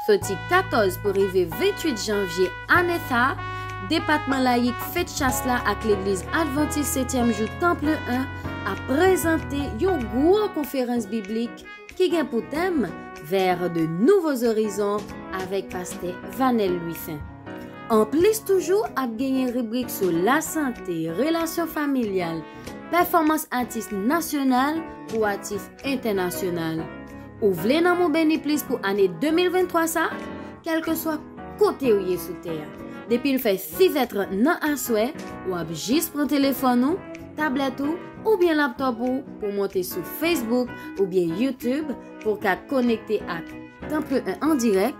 Sorti 14 pour arriver 28 janvier année ça, département laïque fait chasse là avec l'église adventiste 7e jour Temple 1 a présenté une grosse conférence biblique qui a pour thème vers de nouveaux horizons avec pasteur Vanel Louis-Saint. En plus toujours a gagné rubrique sur la santé, relations familiales, performance artiste nationale ou artiste international. Ou voulez nan mon béni plus pour année 2023 ça, quel que soit côté où y est sous terre. Depuis il fait 6h30 nan un souhait, ou a juste prendre téléphone ou, tablette ou bien laptop pour monter sur Facebook ou bien YouTube pour qu'à connecter à Temple 1 en direct,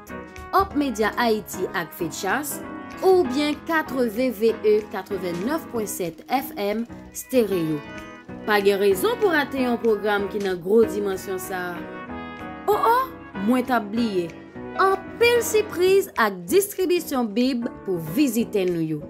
Hop Media Haïti avec Fetchas ou bien 4VVE 89.7 FM stéréo. Pas de raison pour rater un programme qui n'a gros dimension ça. Oh, moins tablier. En pile surprise avec distribution Bible pour visiter nous.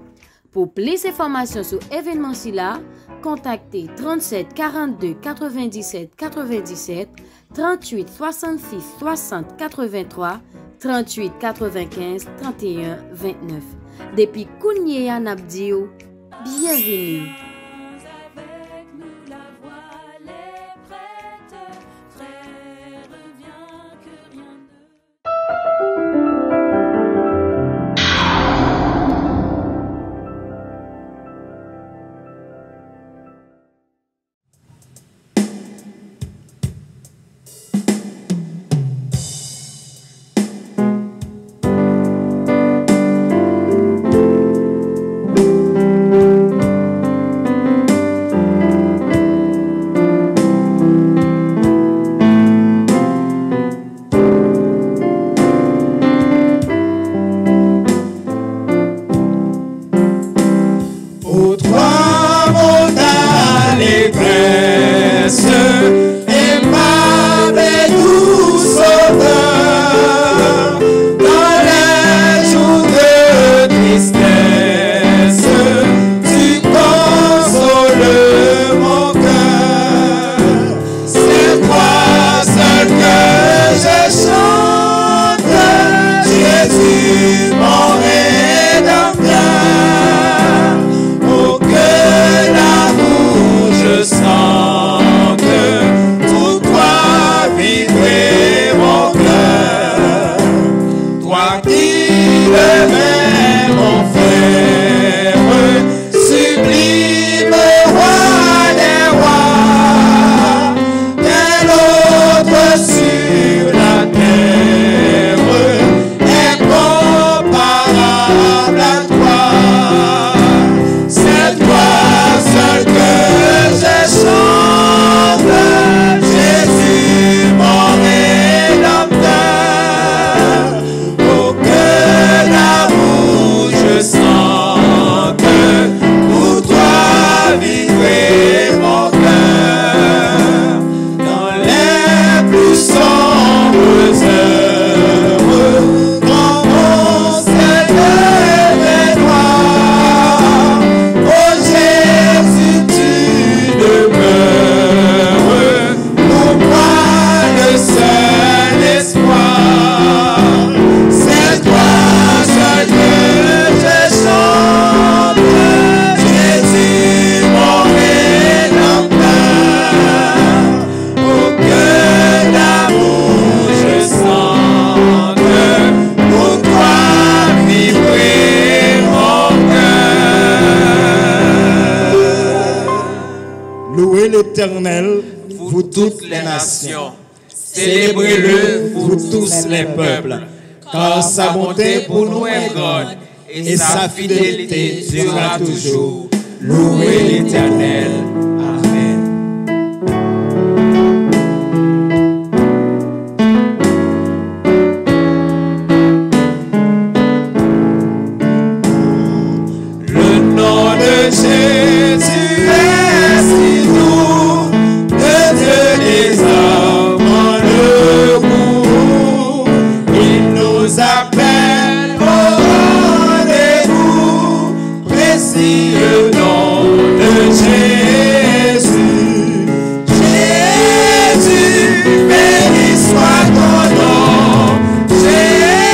Pour plus d'informations sur l'événement là, contactez 37 42 97 97 38 66 60 83 38 95 31 29. Depuis Kounye Yanabdio, bienvenue. l'Éternel, vous toutes les nations. Célébrez-le, vous tous les peuples, car sa bonté pour nous est grande et sa fidélité durera toujours. Louez l'Éternel. Amen. Le nom de Jésus est si doux, de Dieu des hommes le goût. Il nous appelle au rendez-vous, précieux nom de Jésus. Jésus, béni soit ton nom. Jésus,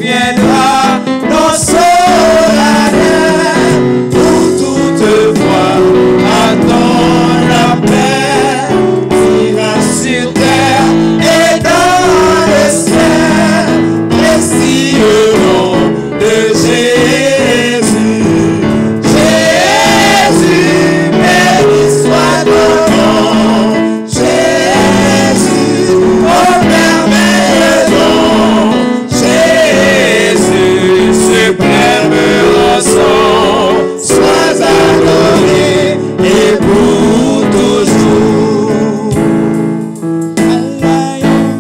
viendra dans solennel pour toutefois attendre la paix ira sur terre et dans le ciel. Merci au nom de Jésus. Jésus, béni soit ton nom. Jésus, oh merveilleux nom. Jésus, suprême rançon, sois adoré et pour toujours.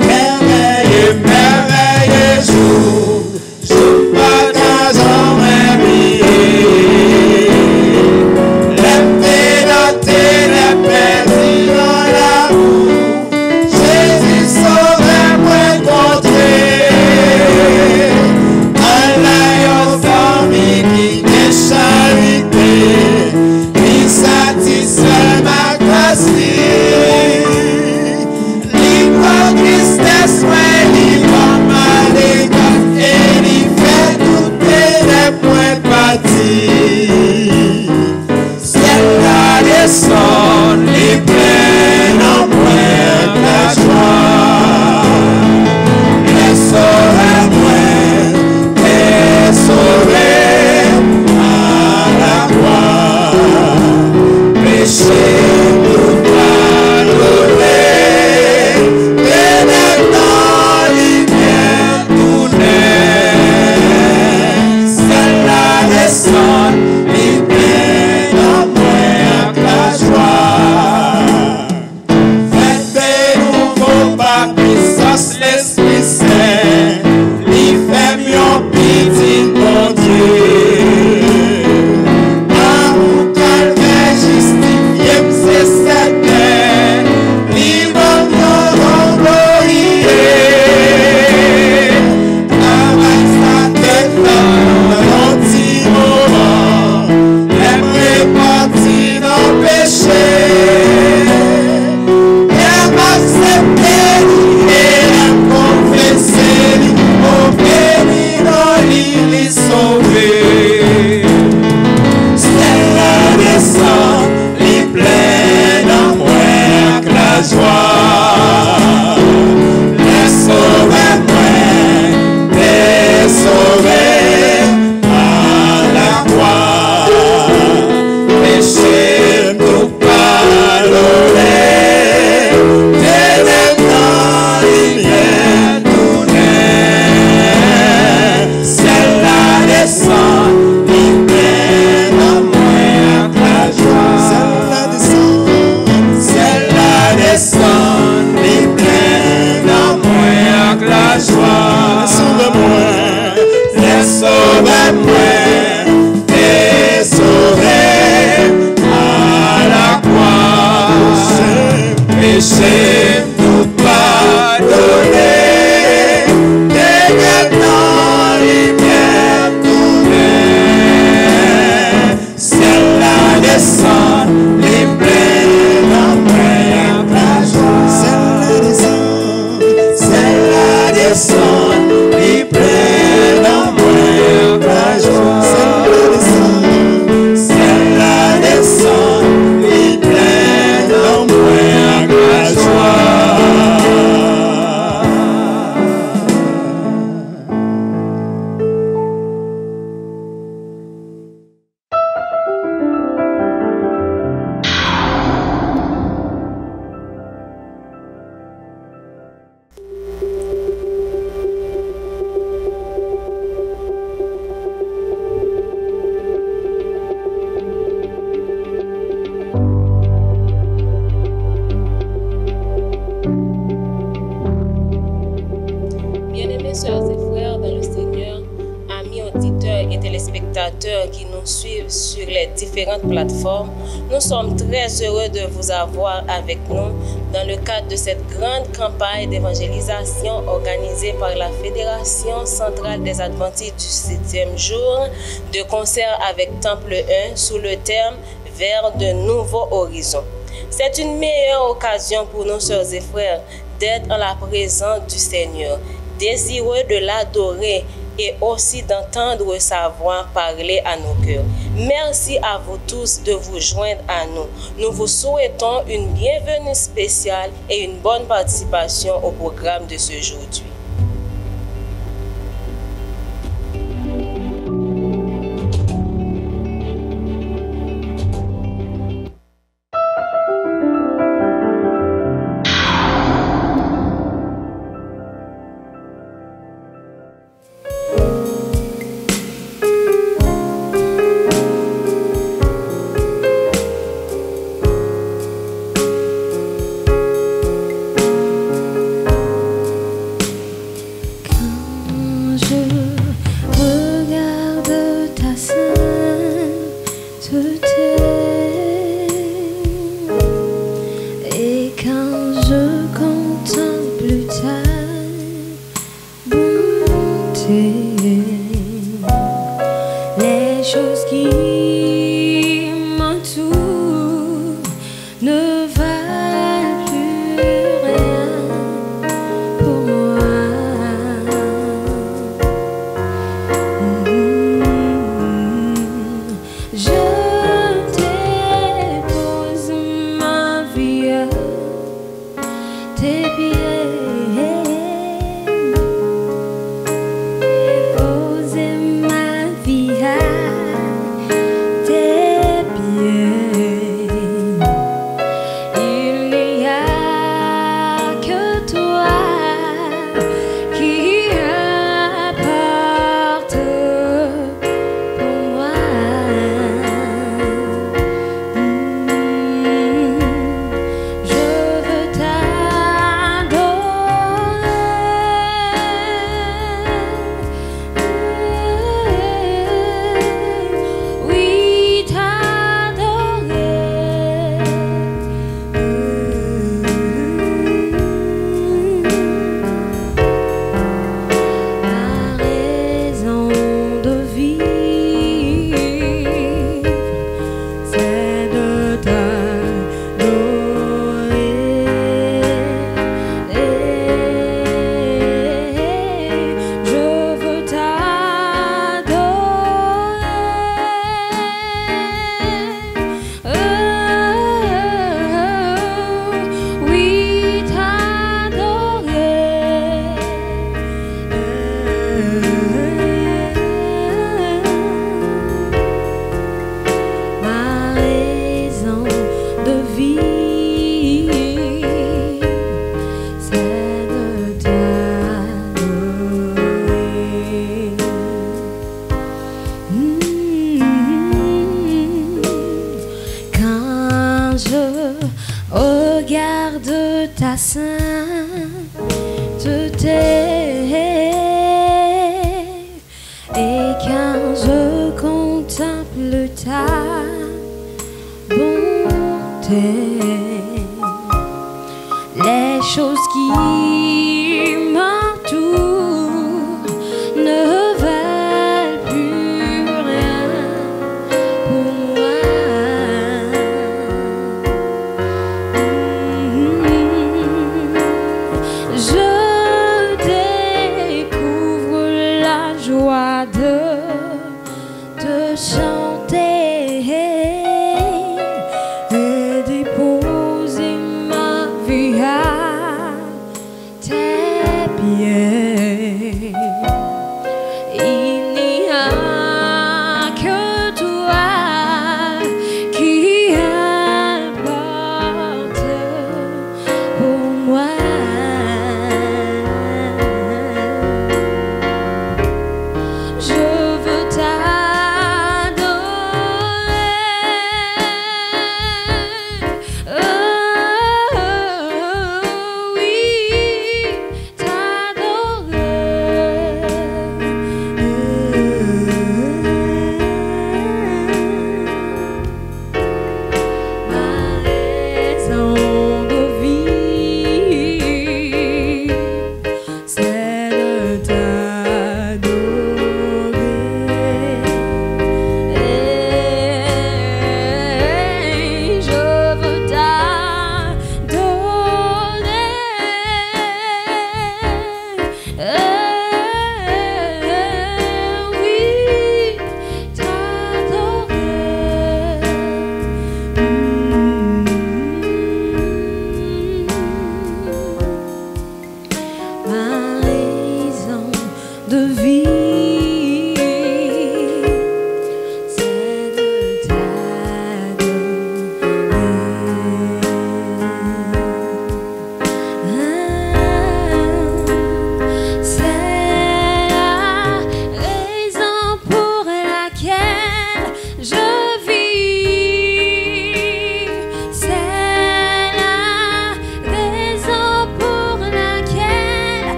Merveilleux, merveilleux jour, je partage en réveillé. Les pénautés, les perdus dans l'amour, Jésus sauvé, moi contré. Un famille qui est charité, qui satisfait ma classe. Libre tristesse, mais libre maléga, et il fait douter les points bâtis. Ciel la descend, les pleins en point la joie. Les sauvés, les sauvés à la croix. Péché nous pardonner, ténèbres dans lumière tout naît. Ciel la descend, les pleins en point la joie. Faites des nouveaux par puissance l'Esprit Saint, il fait mieux pitié mon Dieu. Amour calvaire justifié, c'est certain, libre nous glorieux. Avec sa tête dans un petit moment, elle répartit nos péchés. Elle m'acceptait et elle confessait, au béni dans l'île sauvée. C'est la descente, les pleines en moi que la joie. Les sauvés, les sauvés à la croix. Péché nous pardonner, ténèbres dans lumière tout naît. Ciel la descend, il pleine en moi la joie. Ciel la descend, il pleine en moi la joie. Les sauvés, les sauvés à la croix. Péché nous pardonner, ténèbres dans lumière tout naît. Ciel la descend, les pleins en moi la joie. Ciel la descend, les pleins en moi la joie. Ciel la descend, les pleins en moi la joie. Bien-aimés sœurs et frères dans le Seigneur, amis auditeurs et téléspectateurs qui nous suivent sur les différentes plateformes, nous sommes très heureux de vous avoir avec nous dans le cadre de cette grande campagne d'évangélisation organisée par la Fédération centrale des Adventistes du 7e jour de concert avec Temple 1 sous le thème « Vers de nouveaux horizons ». C'est une meilleure occasion pour nos sœurs et frères d'être en la présence du Seigneur, désireux de l'adorer et aussi d'entendre sa voix parler à nos cœurs. Merci à vous tous de vous joindre à nous. Nous vous souhaitons une bienvenue spéciale et une bonne participation au programme de ce aujourd'hui. Je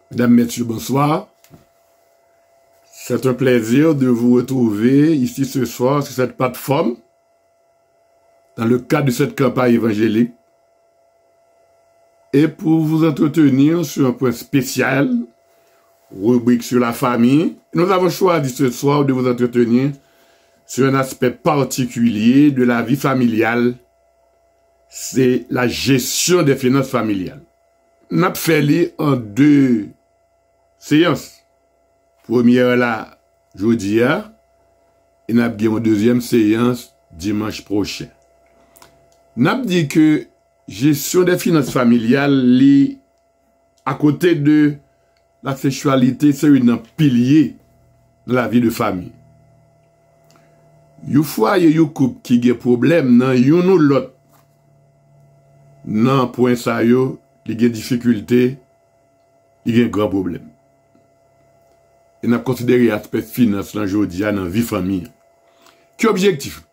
Mesdames, Messieurs, bonsoir. C'est un plaisir de vous retrouver ici ce soir sur cette plateforme dans le cadre de cette campagne évangélique et pour vous entretenir sur un point spécial, rubrique sur la famille. Nous avons choisi ce soir de vous entretenir sur un aspect particulier de la vie familiale, c'est la gestion des finances familiales. Nous avons fait en 2 séances. Première là, jeudi, et nous avons une deuxième séance dimanche prochain. Nous avons dit que gestion des finances familiales, à côté de la sexualité, c'est un pilier de la vie de famille. Une fois, il y a un couple qui a un problème, dans une ou l'autre, non, point ça, il y a des difficultés, il y a un grand problème. Et nous avons considéré l'aspect finance aujourd'hui dans la vie famille. Quel objectif?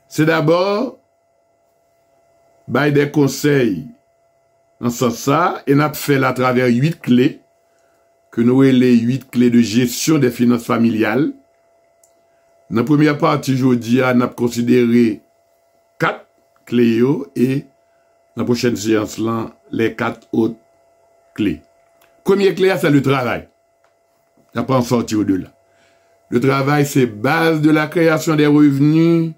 C'est d'abord des conseils dans ce sens, et nous avons fait à travers 8 clés, que nous avons les 8 clés de gestion des finances familiales. Dans la première partie aujourd'hui, nous avons considéré 4 clés et dans la prochaine séance, là, les 4 autres clés. Première clé, c'est le travail. Il n'y a pas en sortir au-delà. Le travail, c'est base de la création des revenus,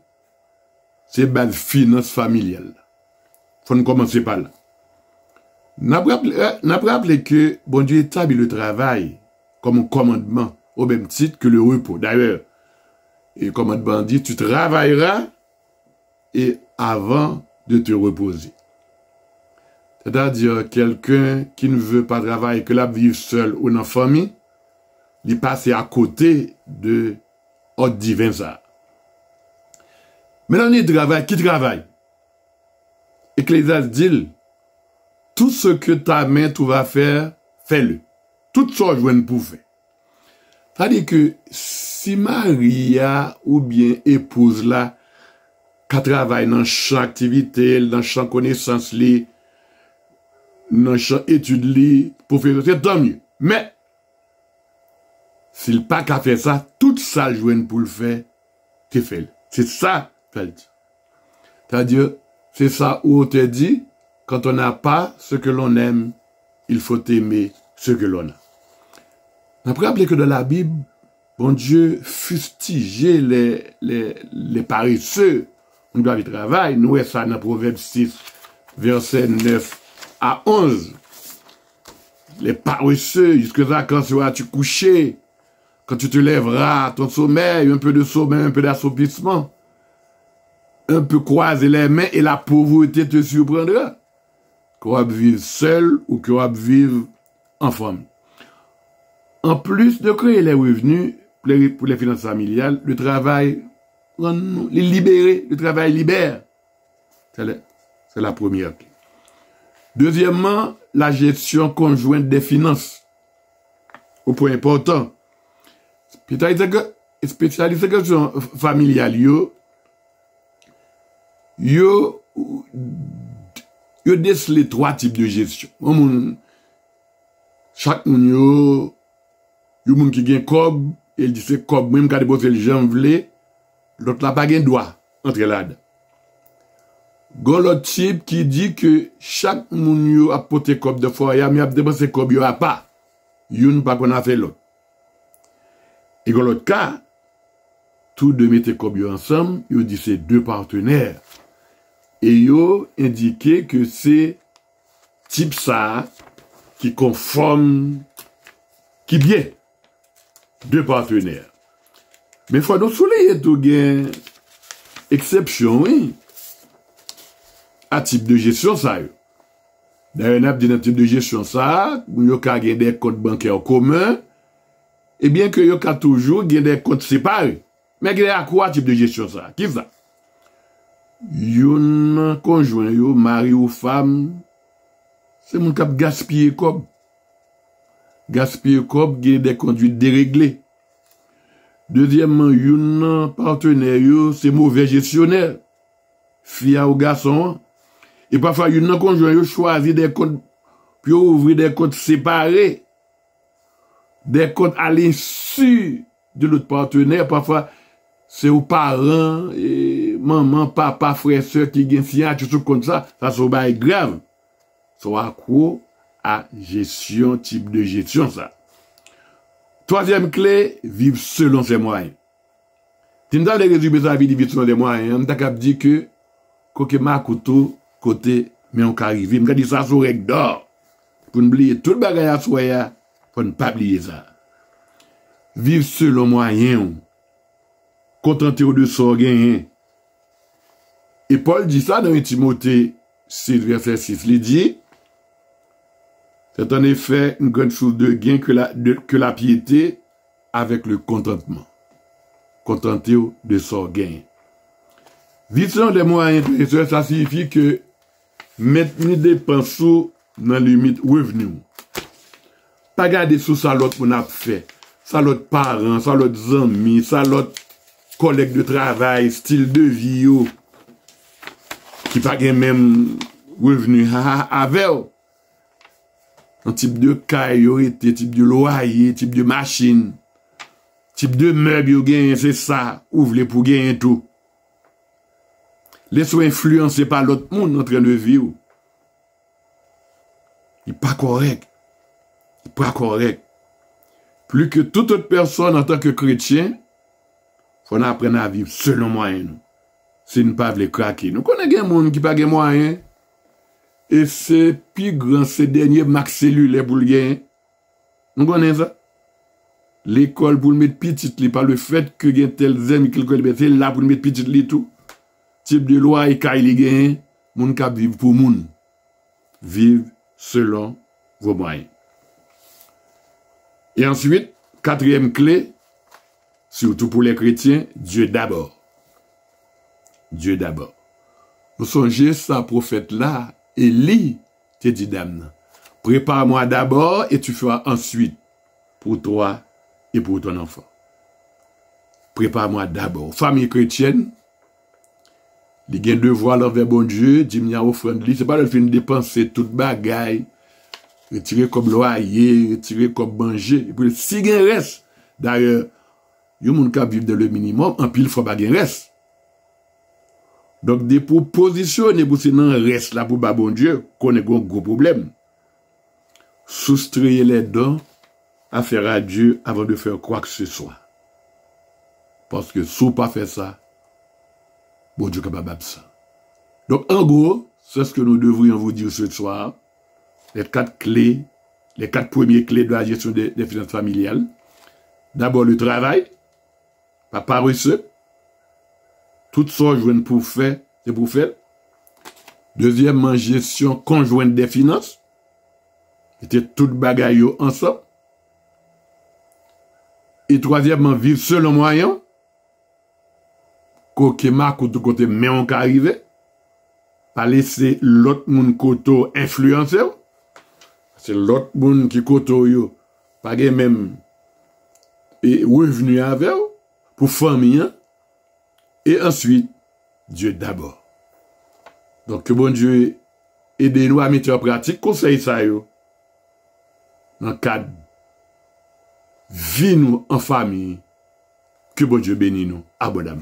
c'est base finance familiale. Il faut nous commencer par là. Nous avons rappelé que bon Dieu établit le travail comme un commandement, au même titre que le repos. D'ailleurs, le commandement dit, tu travailleras et avant de te reposer. C'est-à-dire, quelqu'un qui ne veut pas travailler, que la vivre seul ou dans la famille, il passe à côté de ordre divin ça. Mais là, on est travail, qui travaille? Ecclésiaste dit, tout ce que ta main tu vas faire, fais-le. Tout ça, je pour faire. C'est-à-dire que si Maria ou bien épouse là, qui travaille dans chaque activité, dans chaque connaissance, dans chaque étude, pour faire ça, tant mieux. Mais, s'il pas qu'à faire ça, tout ça, joindre pour le faire, tu fais. C'est ça, qu'elle dit. C'est-à-dire, c'est ça où on te dit, quand on n'a pas ce que l'on aime, il faut aimer ce que l'on a. On peut rappeler que dans la Bible, bon Dieu fustigeait les paresseux. On doit y travailler. Nous, ça dans Proverbe 6, verset 9 à 11. Les paresseux, jusqu'à quand seras-tu couché? Quand tu te lèveras, ton sommeil, un peu de sommeil, un peu d'assoupissement. Un peu croiser les mains et la pauvreté te surprendra. Qu'on va vivre seul ou qu'on va vivre en famille. En plus de créer les revenus pour les finances familiales, le travail, les libérer, le travail libère. C'est la première clé. Deuxièmement, la gestion conjointe des finances. Au point important. Spécialisation familiale, yo décelé 3 types de gestion. Chaque moun yo moun qui gen cob, il dit c'est cob, même quand il le j'en vle, l'autre là pas gen droit entre là-dedans. Gon l'autre type qui dit que chaque moun yo a porté cob de foyer, mais a dépensé cob yo a pas. Youn pas qu'on a fait l'autre. Et gon l'autre cas, tous deux mettez cob yo ensemble, yo dit c'est 2 partenaires. Et yo indiqué que c'est type ça qui conforme, qui bien. 2 partenaires. Mais il faut nous souligner tout gain exception, oui. À type de gestion, ça. D'ailleurs, on a dit dans type de gestion, ça, où il y a des comptes bancaires communs, et bien que il y a toujours des comptes séparés. Mais il y a quoi type de gestion, ça? Qui ça? Yon conjoint, yon mari ou femme, c'est mon cap gaspiller comme. Gaspiller comme, il y a des conduites déréglées. Deuxièmement, yon partenaire, c'est mauvais gestionnaire. Fia ou garçon. Et parfois, yon conjoint, choisit des comptes, puis ouvrir des comptes séparés. Des comptes à l'insu de l'autre partenaire. Parfois, c'est aux parents, et maman, papa, frère, soeur qui gagnent signature tout comme ça. Ça, c'est grave. Soit quoi? À gestion, type de gestion, ça. Troisième clé, vivre selon ses moyens. Si nous avons résumé sa vie, vivre selon les moyens, on t'a dit que, côté ma couteau, côté, mais on arrive. On a dit ça sur règle d'or. Pour n'oublier tout le bagage à soi, pour ne pas oublier ça. Vivre selon moyens. Contenter de son gain. Et Paul dit ça dans Timothée 6, verset 6. Il dit, c'est en effet une grande chose de gain que la piété avec le contentement. Contenter de son gain. Vivre selon des moyens, ça signifie que mettre une dépense dans la limite revenu. Pas garder sous ça l'autre qu'on a fait. Ça l'autre parents, ça l'autre amis, ça l'autre collègue de travail, style de vie, qui pas même revenu avec. Un type de caille, type de loyer, type de machine, type de meuble, c'est ça, ouvrez pour gagner tout. Laissez-vous influencer par l'autre monde en train de vivre. Il n'est pas correct. Il n'est pas correct. Plus que toute autre personne en tant que chrétien, il faut apprendre à vivre selon moyen. Si nous ne pas les craquer. Nous connaissons des gens qui n'ont pas de moyens. Et c'est plus grand, ces derniers max cellulaires pour le gagner. Nous connaissons ça. L'école pour le mettre petit, par le fait que il y a tel zème qui c'est là pour le mettre petit tout. Type de loi et quand il gagne, moun cap vivre pour moun. Vivre selon vos moyens. Et ensuite, 4e clé, surtout pour les chrétiens, Dieu d'abord. Dieu d'abord. Vous songez ça, prophète là, Élie, tu dis dame, prépare-moi d'abord et tu feras ensuite pour toi et pour ton enfant. Prépare-moi d'abord. Famille chrétienne, il y a un devoir envers bon Dieu, dit m'y a offrande li, c'est pas le fin de dépenser toute bagaille, retirer comme loyer, retirer comme manger, et puis si il reste, d'ailleurs, il y a des gens qui vivent dans le minimum, en pile faut pas qu'il reste. Donc des propositions, pour ce non reste là pour bon Dieu, qu'on ait un gros problème. Soustrayer les dons à faire à Dieu avant de faire quoi que ce soit. Parce que si vous pas fait ça, bon Dieu est capable de ça. Donc en gros, c'est ce que nous devrions vous dire ce soir. Les 4 clés, les 4 premières clés de la gestion des finances familiales. D'abord le travail, pas paresseux. Tout ça, je pour faire, c'est pour faire. Deuxièmement, gestion conjointe des finances. C'était tout bagaille ensemble. Et troisièmement, vivre selon moyen. Côté marque ou tout côté, mais on peut arriver. Pas laisser l'autre monde koto influencer. C'est l'autre monde qui koto yo. Pas même et revenu avec pour famille. Et ensuite, Dieu d'abord. Donc, que bon Dieu aide-nous à mettre en pratique, conseil ça yo. Dans le cadre, vie nous en famille, que bon Dieu bénisse nous abondamment.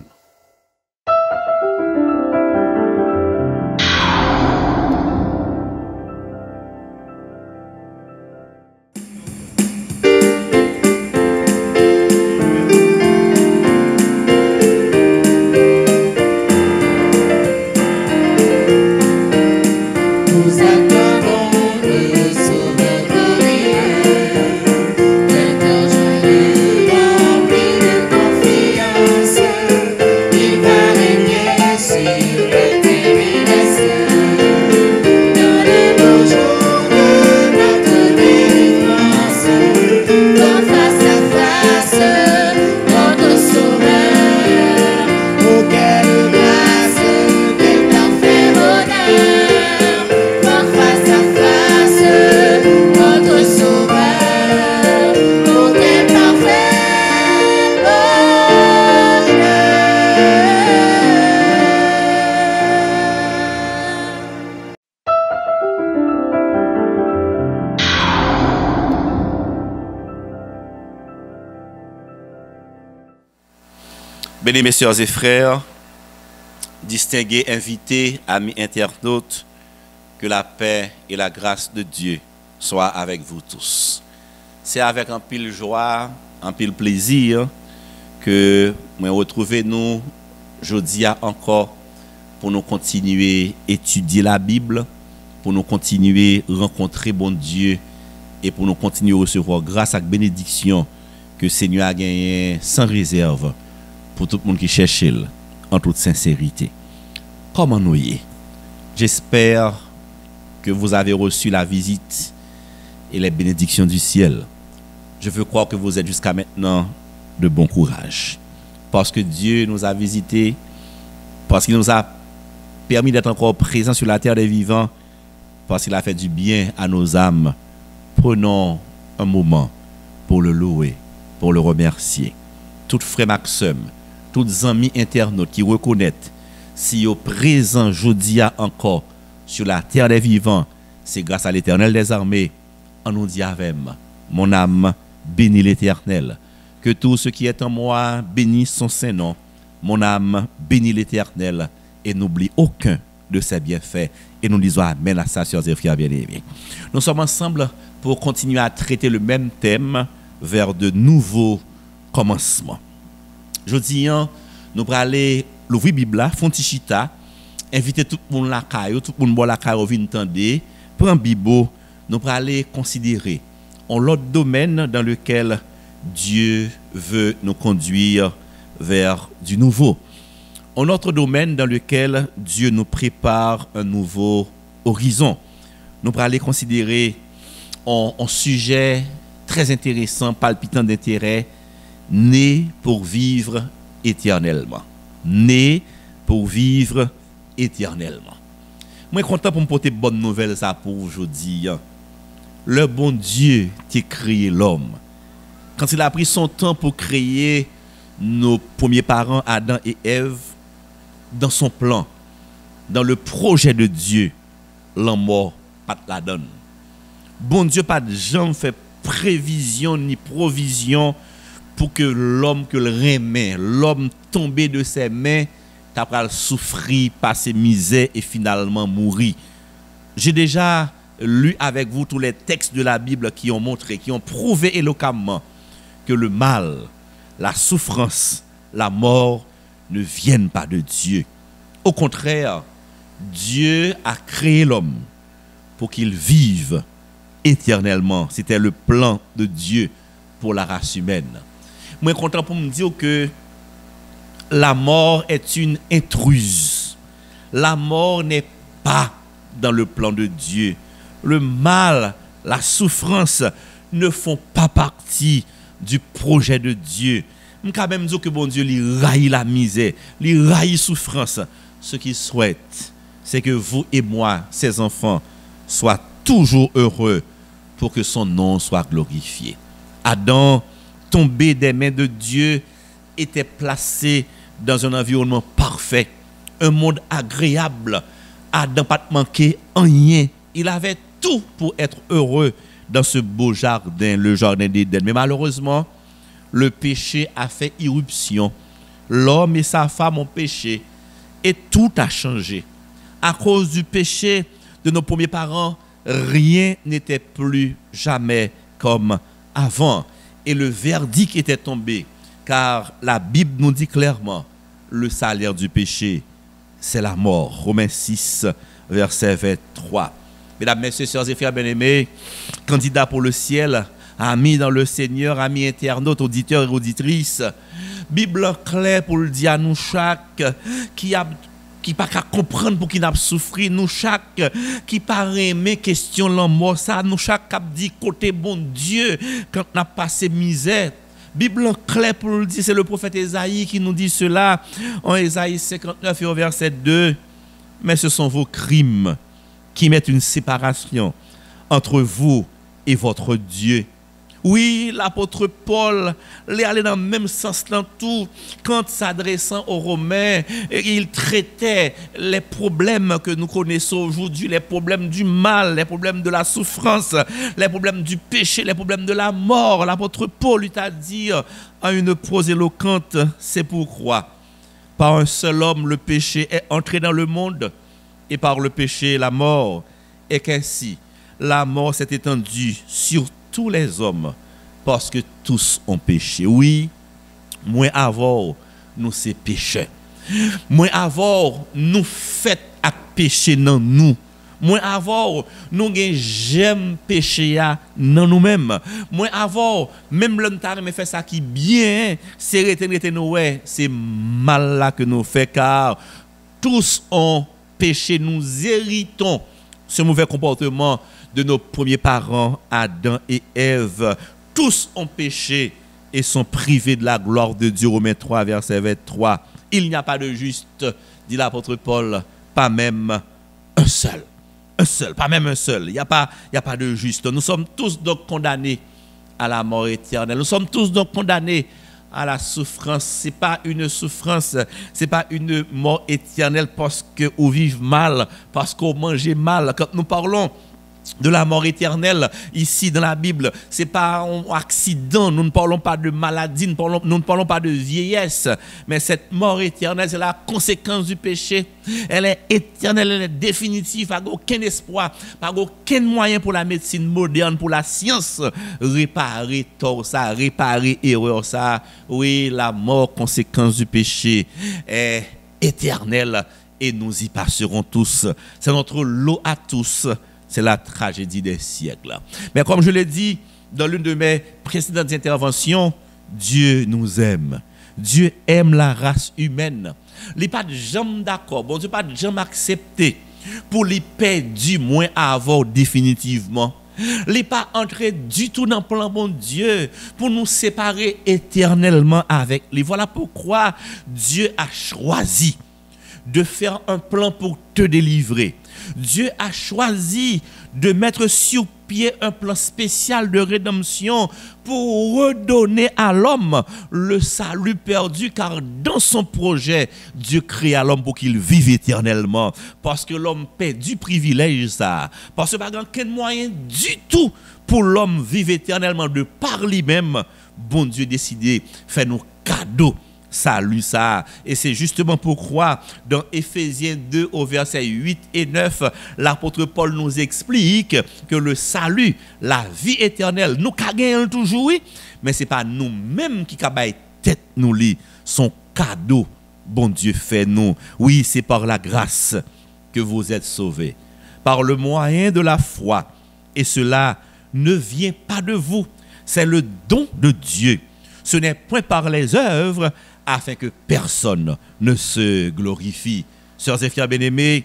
Bénis mes sœurs et frères, distingués invités, amis internautes, que la paix et la grâce de Dieu soient avec vous tous. C'est avec un pile joie, un pile plaisir que nous retrouvons nous jeudi encore pour nous continuer à étudier la Bible, pour nous continuer à rencontrer bon Dieu et pour nous continuer à recevoir grâce à la bénédiction que le Seigneur a gagné sans réserve pour tout le monde qui cherche en toute sincérité. Comment nous y est? J'espère que vous avez reçu la visite et les bénédictions du ciel. Je veux croire que vous êtes jusqu'à maintenant de bon courage. Parce que Dieu nous a visités, parce qu'il nous a permis d'être encore présents sur la terre des vivants, parce qu'il a fait du bien à nos âmes. Prenons un moment pour le louer, pour le remercier. Tout frère Maxime, tous amis internautes qui reconnaissent si au présent aujourd'hui encore sur la terre des vivants, c'est grâce à l'Éternel des armées. On nous dit avec mon âme bénis l'Éternel. Que tout ce qui est en moi bénisse son saint nom. Mon âme bénis l'Éternel et n'oublie aucun de ses bienfaits. Et nous disons amen à ça, sœurs et frères bien-aimés. Nous sommes ensemble pour continuer à traiter le même thème vers de nouveaux commencements. Jeudi, nous allons aller l'ouvrir Bible, Fontichita, inviter tout le monde la caillou, tout le monde la caillou vient entendre, prendre Bible, nous allons aller considérer l'autre domaine dans lequel Dieu veut nous conduire vers du nouveau. Un autre domaine dans lequel Dieu nous prépare un nouveau horizon. Nous allons aller considérer un sujet très intéressant, palpitant d'intérêt, né pour vivre éternellement. Né pour vivre éternellement. Moi, content pour me porter bonne nouvelle ça pour aujourd'hui. Le bon Dieu qui a créé l'homme. Quand il a pris son temps pour créer nos premiers parents, Adam et Ève, dans son plan, dans le projet de Dieu, l'homme mort, pas de la donne. Bon Dieu, pas de jamais fait prévision ni provision pour que l'homme que le remet, l'homme tombé de ses mains, t'as souffrir, passer misère et finalement mourir. J'ai déjà lu avec vous tous les textes de la Bible qui ont montré, qui ont prouvé éloquemment que le mal, la souffrance, la mort ne viennent pas de Dieu. Au contraire, Dieu a créé l'homme pour qu'il vive éternellement. C'était le plan de Dieu pour la race humaine. Moi, je suis content pour me dire que la mort est une intruse. La mort n'est pas dans le plan de Dieu. Le mal, la souffrance ne font pas partie du projet de Dieu. Je peux même dire que bon Dieu lui raille la misère, lui raille la souffrance. Ce qu'il souhaite, c'est que vous et moi, ses enfants, soient toujours heureux pour que son nom soit glorifié. Adam, tombé des mains de Dieu, était placé dans un environnement parfait, un monde agréable. Adam n'a pas manqué rien. Il avait tout pour être heureux dans ce beau jardin, le jardin d'Éden. Mais malheureusement, le péché a fait irruption. L'homme et sa femme ont péché et tout a changé. À cause du péché de nos premiers parents, rien n'était plus jamais comme avant. Et le verdict était tombé, car la Bible nous dit clairement, le salaire du péché, c'est la mort. Romains 6, verset 23. Mesdames, messieurs, sœurs et frères bien-aimés, candidats pour le ciel, amis dans le Seigneur, amis internautes, auditeurs et auditrices, Bible claire pour le dire à nous chaque qui pas qu'à comprendre pour qui n'a souffri, nous chaque qui pas aimer question la mort ça, nous chaque qui dit côté bon Dieu quand n'a passé misère. Bible claire pour le dire, c'est le prophète Ésaïe qui nous dit cela en Ésaïe 59 et au verset 2. Mais ce sont vos crimes qui mettent une séparation entre vous et votre Dieu. Oui, l'apôtre Paul est allé dans le même sens dans tout. Quand s'adressant aux Romains, il traitait les problèmes que nous connaissons aujourd'hui, les problèmes du mal, les problèmes de la souffrance, les problèmes du péché, les problèmes de la mort. L'apôtre Paul lui a dit en une prose éloquente, c'est pourquoi par un seul homme le péché est entré dans le monde et par le péché la mort, et qu'ainsi la mort s'est étendue sur tous les hommes, parce que tous ont péché. Oui, moi avant, nous c'est pécheurs. Moi avant, nous fait à péché dans nous. Moi avant, nous j'aime péché dans nous-mêmes. Moi avant, même l'homme me fait ça qui bien, c'est c'est mal là que nous fait, car tous ont péché, nous héritons ce mauvais comportement de nos premiers parents, Adam et Ève. Tous ont péché et sont privés de la gloire de Dieu. Romains 3, verset 23. Il n'y a pas de juste, dit l'apôtre Paul, pas même un seul. Un seul, pas même un seul. Il n'y a pas de juste. Nous sommes tous donc condamnés à la mort éternelle. Nous sommes tous donc condamnés à la souffrance. Ce n'est pas une souffrance, ce n'est pas une mort éternelle parce qu'on vit mal, parce qu'on mange mal. Quand nous parlons de la mort éternelle, ici dans la Bible, ce n'est pas un accident, nous ne parlons pas de maladie, nous ne parlons pas de vieillesse, mais cette mort éternelle, c'est la conséquence du péché. Elle est éternelle, elle est définitive, pas aucun espoir, pas aucun moyen pour la médecine moderne, pour la science, réparer tort ça, réparer erreur ça. Oui, la mort, conséquence du péché, est éternelle et nous y passerons tous. C'est notre lot à tous. C'est la tragédie des siècles. Mais comme je l'ai dit dans l'une de mes précédentes interventions, Dieu nous aime. Dieu aime la race humaine. Il n'est pas de jamais d'accord. Bon Dieu pas de jamais accepté pour les perdre moins à avoir définitivement. Il n'est pas entré du tout dans le plan bon Dieu pour nous séparer éternellement avec lui. Voilà pourquoi Dieu a choisi de faire un plan pour te délivrer. Dieu a choisi de mettre sur pied un plan spécial de rédemption pour redonner à l'homme le salut perdu, car dans son projet, Dieu crée à l'homme pour qu'il vive éternellement. Parce que l'homme paie du privilège ça. Parce que pas aucun moyen du tout pour l'homme vivre éternellement de par lui-même. Bon Dieu décidé fait nous cadeau. Salut ça. Et c'est justement pourquoi dans Éphésiens 2 au verset 8 et 9, l'apôtre Paul nous explique que le salut, la vie éternelle, nous gagnons toujours, oui, mais ce n'est pas nous-mêmes qui avons tête nous li, son cadeau, bon Dieu fait nous. Oui, c'est par la grâce que vous êtes sauvés, par le moyen de la foi. Et cela ne vient pas de vous, c'est le don de Dieu. Ce n'est point par les œuvres, afin que personne ne se glorifie. Sœurs et frères bien-aimés,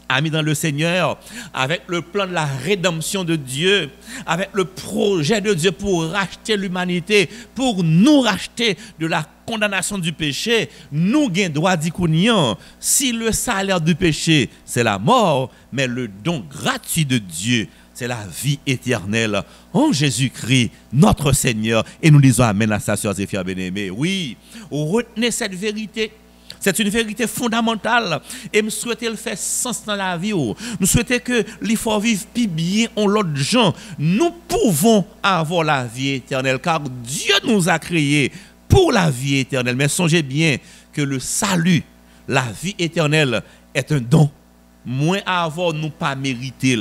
amis dans le Seigneur, avec le plan de la rédemption de Dieu, avec le projet de Dieu pour racheter l'humanité, pour nous racheter de la condamnation du péché, nous avons droit d'y connaître. Si le salaire du péché, c'est la mort, mais le don gratuit de Dieu, c'est la vie éternelle en Jésus-Christ, notre Seigneur. Et nous disons amen à ça, sœurs et frères bien-aimés. Oui, retenez cette vérité. C'est une vérité fondamentale. Et nous souhaitons le faire sens dans la vie. Nous souhaitons que l'il faut vivre plus bien en l'autre gens. Nous pouvons avoir la vie éternelle, car Dieu nous a créés pour la vie éternelle. Mais songez bien que le salut, la vie éternelle, est un don. Moins à avoir, nous pas mérité.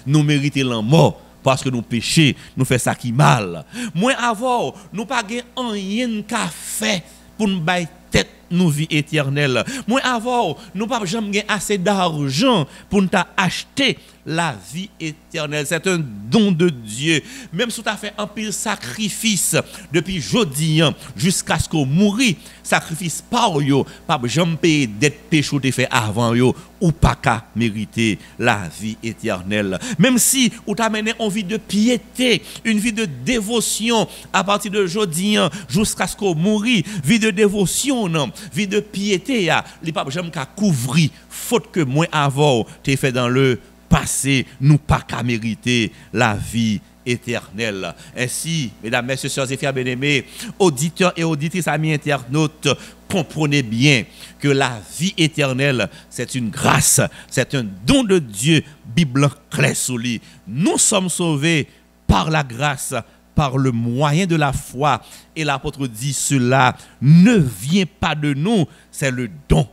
Nous méritons la mort parce que nous péchons, nous faisons ça qui mal. Moins avoir, nous pas rien qu'à faire pour nous bailler tête nous vie éternelle. Moins avoir, nous pas jamais assez d'argent pour nous acheter la vie éternelle. C'est un don de Dieu. Même si tu as fait un pile sacrifice depuis jeudi jusqu'à ce qu'on mourit, sacrifice par yo, pas jamais payer dette péché te fait avant yo, ou pas qu'à mériter la vie éternelle. Même si ou t'a mené en vie de piété, une vie de dévotion à partir de jeudi jusqu'à ce qu'on mourit, vie de dévotion, non, vie de piété, il pas jamais qu'à couvrir faute que moi avant t'ai fait dans le passé, nous pas qu'à mériter la vie éternelle. Ainsi, mesdames, messieurs, sœurs et frères bien-aimés, auditeurs et auditrices, amis internautes, comprenez bien que la vie éternelle, c'est une grâce, c'est un don de Dieu, Bible claire sur lui. Nous sommes sauvés par la grâce, par le moyen de la foi. Et l'apôtre dit cela ne vient pas de nous, c'est le don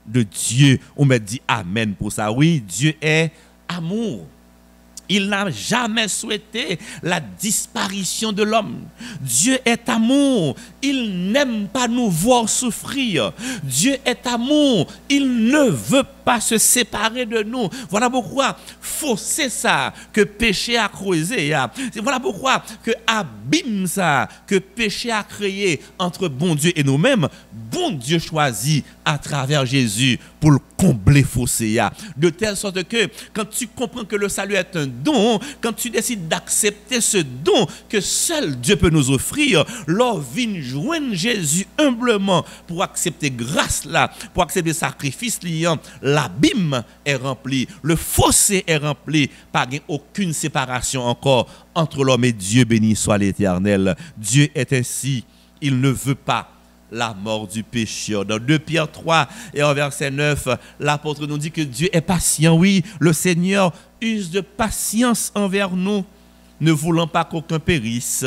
de Dieu. On me dit amen pour ça. Oui, Dieu est amour. Il n'a jamais souhaité la disparition de l'homme. Dieu est amour. Il n'aime pas nous voir souffrir. Dieu est amour. Il ne veut pas se séparer de nous. Voilà pourquoi c'est ça que péché a creusé. Voilà pourquoi que abîme ça que péché a créé entre bon Dieu et nous-mêmes. Bon Dieu choisit à travers Jésus pour le combler fossé. De telle sorte que quand tu comprends que le salut est un don, quand tu décides d'accepter ce don que seul Dieu peut nous offrir, l'on vient joindre Jésus humblement pour accepter grâce là, pour accepter sacrifice liant, l'abîme est rempli, le fossé est rempli, pas aucune séparation encore entre l'homme et Dieu, béni soit l'Éternel. Dieu est ainsi, il ne veut pas la mort du pécheur. Dans 2 Pierre 3 et en verset 9, l'apôtre nous dit que Dieu est patient. Oui, le Seigneur use de patience envers nous, ne voulant pas qu'aucun périsse,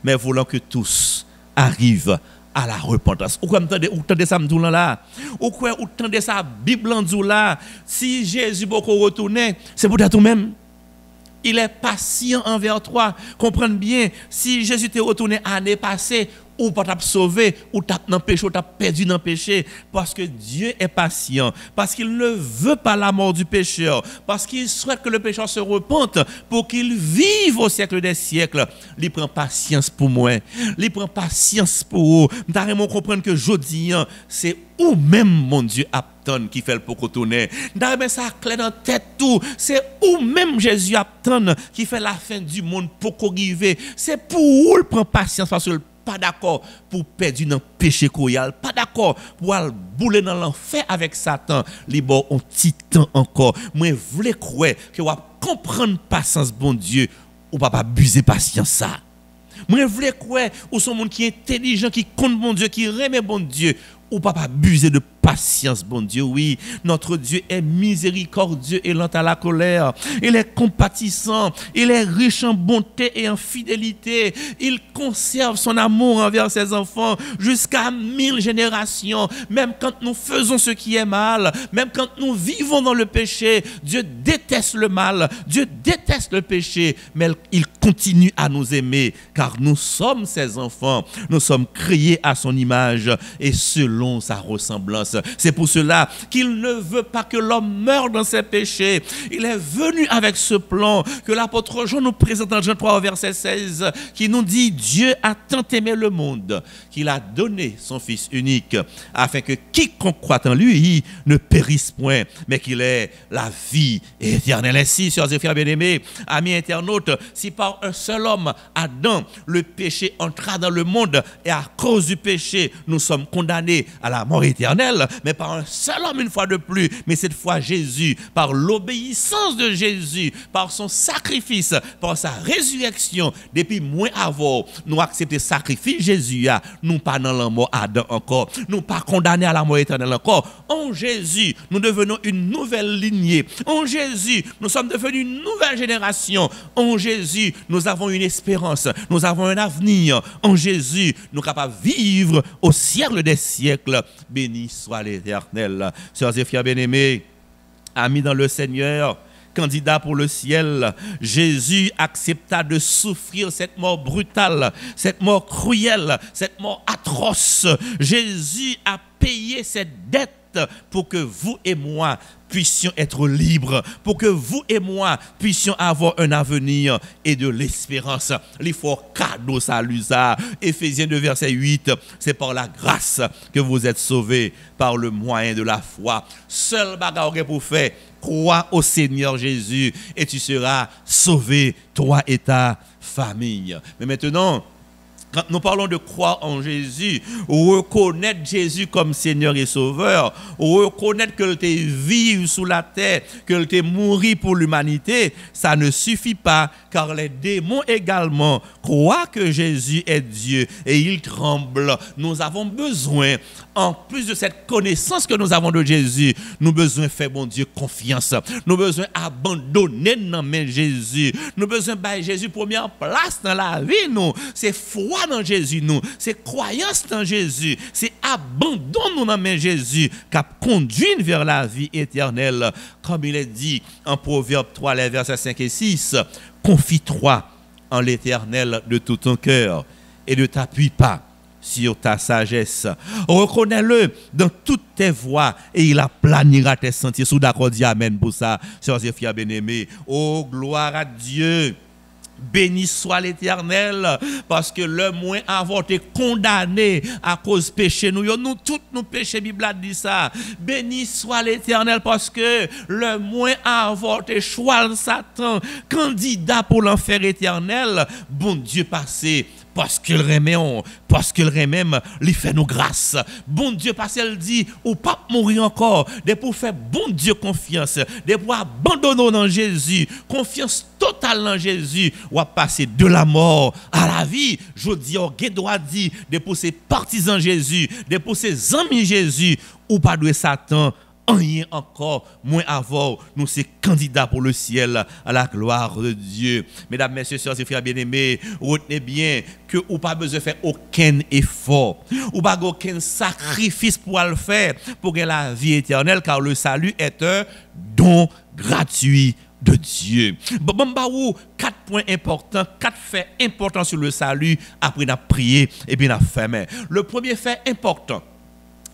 mais voulant que tous arrivent à la repentance. Ou quoi entendez ça m'dou là? Ou quoi entendez ça Bible m'dou là? Si Jésus beaucoup retourner, c'est pour toi même. Il est patient envers toi. Comprenez bien, si Jésus t'est retourné l'année passée, ou pas t'a sauvé, ou t'as dans péché, ou t'as perdu dans le péché, parce que Dieu est patient, parce qu'il ne veut pas la mort du pécheur, parce qu'il souhaite que le pécheur se repente pour qu'il vive au siècle des siècles. Il prend patience pour moi, il prend patience pour vous. Nous devons comprendre que jeudi, c'est ou même mon Dieu attend qui fait le pour retourner. Nous ça clair dans la tête tout, c'est ou même Jésus attend qui fait la fin du monde pour arriver. C'est pour où il prend patience parce que pas d'accord pour perdre dans le péché royal, pas d'accord pour aller bouler dans l'enfer avec Satan, libre un petit temps encore. Moi, je voulais croire que vous comprendre patience, bon Dieu, ou pas abuser patience ça. Moi, je voulais croire ou sont monde qui est intelligent, qui compte bon Dieu, qui remet bon Dieu, ou pas abuser de patience, bon Dieu. Oui, notre Dieu est miséricordieux et lent à la colère. Il est compatissant, il est riche en bonté et en fidélité. Il conserve son amour envers ses enfants jusqu'à 1000 générations. Même quand nous faisons ce qui est mal, même quand nous vivons dans le péché, Dieu déteste le mal, Dieu déteste le péché, mais il continue à nous aimer car nous sommes ses enfants. Nous sommes créés à son image et selon sa ressemblance. C'est pour cela qu'il ne veut pas que l'homme meure dans ses péchés. Il est venu avec ce plan que l'apôtre Jean nous présente dans Jean 3 verset 16 qui nous dit: Dieu a tant aimé le monde qu'il a donné son Fils unique afin que quiconque croit en lui ne périsse point mais qu'il ait la vie éternelle. Ainsi, sœurs et frères bien-aimés, amis internautes, si par un seul homme, Adam, le péché entra dans le monde et à cause du péché, nous sommes condamnés à la mort éternelle, mais par un seul homme une fois de plus, mais cette fois Jésus, par l'obéissance de Jésus, par son sacrifice, par sa résurrection, depuis moins avant, nous acceptons le sacrifice Jésus, nous pas dans la mort Adam encore, nous pas condamnés à la mort éternelle encore. En Jésus, nous devenons une nouvelle lignée. En Jésus, nous sommes devenus une nouvelle génération. En Jésus, nous avons une espérance, nous avons un avenir. En Jésus, nous sommes capables de vivre au siècle des siècles. Béni soit l'Éternel. Sœurs et frères bien-aimés, amis dans le Seigneur, candidat pour le ciel, Jésus accepta de souffrir cette mort brutale, cette mort cruelle, cette mort atroce. Jésus a payé cette dette pour que vous et moi puissions être libres, pour que vous et moi puissions avoir un avenir et de l'espérance. Il faut cadeau salut ça. Éphésiens 2 verset 8, c'est par la grâce que vous êtes sauvés par le moyen de la foi. Seul bagarre pour faire, crois au Seigneur Jésus et tu seras sauvé, toi et ta famille. Mais maintenant, quand nous parlons de croire en Jésus, reconnaître Jésus comme Seigneur et Sauveur, reconnaître qu'il était vivre sous la terre, qu'il était mouru pour l'humanité, ça ne suffit pas, car les démons également croient que Jésus est Dieu et ils tremblent. Nous avons besoin, en plus de cette connaissance que nous avons de Jésus, nous avons besoin de faire, bon Dieu, confiance. Nous avons besoin d'abandonner dans main Jésus. Nous avons besoin de Jésus première place dans la vie, nous. C'est foi dans Jésus, nous. C'est croyance dans Jésus. C'est abandon nous dans main Jésus qui a conduit vers la vie éternelle. Comme il est dit en Proverbe 3, les versets 5 et 6, confie-toi en l'Éternel de tout ton cœur et ne t'appuie pas sur ta sagesse. Reconnais-le dans toutes tes voies et il aplanira tes sentiers. Sous d'accord, dis amen pour ça, sœurs et frères bien-aimés. Oh, gloire à Dieu. Béni soit l'Éternel, parce que le moins avant été condamné à cause péché nous tous nous péchés, Bible a dit ça. Béni soit l'Éternel, parce que le moins avant été choisi Satan candidat pour l'enfer éternel. Bon Dieu passé, parce qu'il remet, il fait nous grâce. Bon Dieu passé, il dit ou pas mourir encore, de pour faire bon Dieu confiance, de pour abandonner dans Jésus, confiance totale dans Jésus, ou à passer de la mort à la vie. Je dis, on doit dire, de pour ses partisans Jésus, de pour ses amis Jésus, ou pas de Satan, rien encore, moins avant, nous sommes candidats pour le ciel à la gloire de Dieu. Mesdames, messieurs, sœurs et frères bien-aimés, retenez bien que vous n'avez pas besoin de faire aucun effort, ou pas aucun sacrifice pour le faire, pour gagner la vie éternelle, car le salut est un don gratuit de Dieu. Bon, 4 points importants, 4 faits importants sur le salut, après nous prier et puis nous fermer. Le premier fait important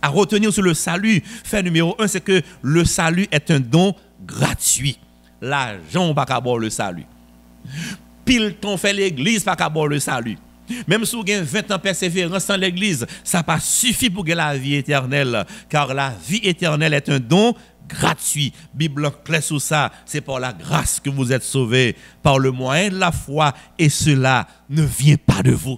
à retenir sur le salut, fait numéro 1, c'est que le salut est un don gratuit. L'argent n'a pas qu'à boire le salut. Pile ton fait l'église, pas qu'à boire le salut. Même si vous avez 20 ans de persévérance dans l'église, ça n'a pas suffi pour gagner la vie éternelle. Car la vie éternelle est un don gratuit. Bible claire sur ça, c'est par la grâce que vous êtes sauvés, par le moyen de la foi, et cela ne vient pas de vous.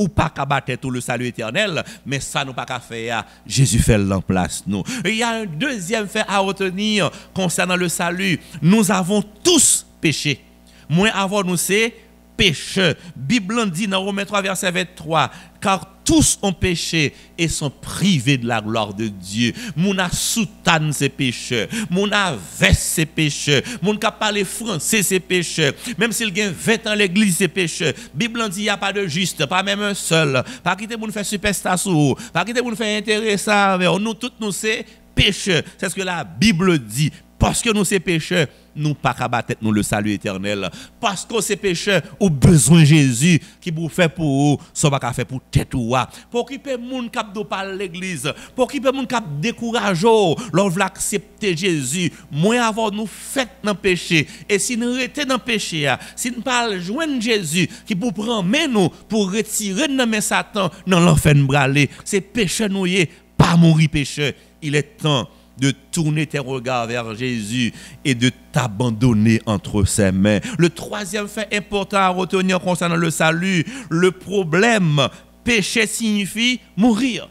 ou pas qu'à battre tout le salut éternel, mais ça nous pas qu'à faire, Jésus fait l'en place nous. Et il y a un deuxième fait à retenir concernant le salut. Nous avons tous péché. Moins avant nous c'est pécheur. Bible dit dans Romains 3 verset 23, car tous ont péché et sont privés de la gloire de Dieu. Moun a soutane ses pécheurs, moun a veste ses pécheurs, moun a parlé français ses pécheurs, même s'il gagne 20 ans l'église ses pécheurs. Bible dit il n'y a pas de juste, pas même un seul. Pas quitter moun faire superstar sur, pas quitter moun faire intéressant avec nous tous nous c'est pécheurs. C'est ce que la Bible dit. Parce que nous sommes pécheurs, nous pas qu'à battre nous le salut éternel. Parce que ces pécheurs ont besoin de Jésus qui vous fait pour vous, ça va faire pour tête ou pour occuper moun k'ap do par l'église, pour occuper moun k'ap décourager, leur veut accepter Jésus. Moins avant nous fait dans péché et si nous restons dans péché, si nous pas joindre Jésus qui pour prendre nous pour retirer dans main Satan dans l'enfer bralé, c'est pécheur nous pas mourir pécheur. Il est temps de tourner tes regards vers Jésus et de t'abandonner entre ses mains. Le troisième fait important à retenir concernant le salut, le problème, péché signifie mourir.